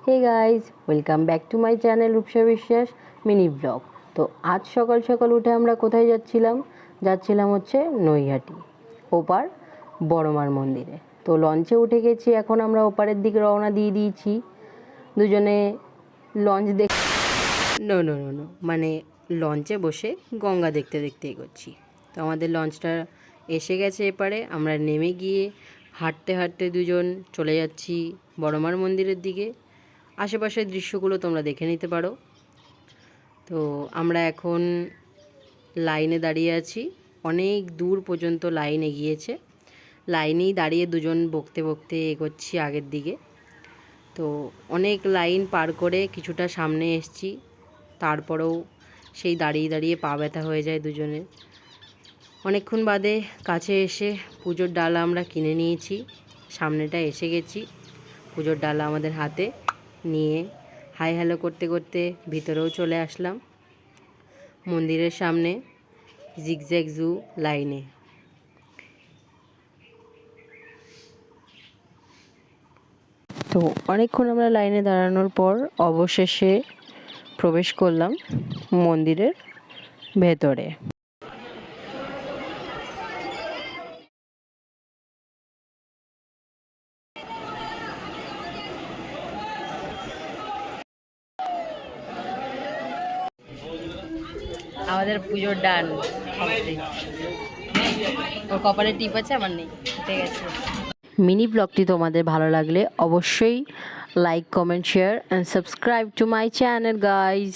Hey guys, welcome back to my channel Rupsa Biswas mini blog. তো আজ সকাল সকাল উঠে আমরা কোথায় যাচ্ছিলাম হচ্ছে নৈহাটি ওপার বড়মার মন্দিরে। তো লঞ্চে উঠে গেছি, এখন আমরা ওপারের দিকে রওনা দিয়ে দিয়েছি। দুজনে লঞ্চ মানে লঞ্চে বসে গঙ্গা দেখতে দেখতে এগোচ্ছি। তো আমাদের লঞ্চটা এসে গেছে এপারে, আমরা নেমে গিয়ে হাঁটতে হাঁটতে দুজন চলে যাচ্ছি বড়মার মন্দিরের দিকে। আশেপাশের দৃশ্যগুলো তোমরা দেখে নিতে পারো। তো আমরা এখন লাইনে দাঁড়িয়ে আছি, অনেক দূর পর্যন্ত লাইন এগিয়েছে। লাইনেই দাঁড়িয়ে দুজন বকতে বকতে এগোচ্ছি আগের দিকে। তো অনেক লাইন পার করে কিছুটা সামনে এসছি, তারপরেও সেই দাঁড়িয়ে দাঁড়িয়ে পা ব্যথা হয়ে যায় দুজনের। অনেকক্ষণ বাদে কাছে এসে পুজোর ডালা আমরা কিনে নিয়েছি, সামনেটা এসে গেছি। পুজোর ডালা আমাদের হাতে নিয়ে হাই হ্যালো করতে করতে ভিতরেও চলে আসলাম মন্দিরের সামনে জিগজ্যাগ জু লাইনে। তো অনেকক্ষণ আমরা লাইনে দাঁড়ানোর পর অবশেষে প্রবেশ করলাম মন্দিরের ভেতরে। আমাদের পুজোর ডান কমপ্লিট। ওর কপালে টিপ আছে, আমার নেই, ঠিক আছে। মিনি ব্লগটি তোমাদের ভালো লাগলে অবশ্যই like, comment, share and subscribe to my channel guys.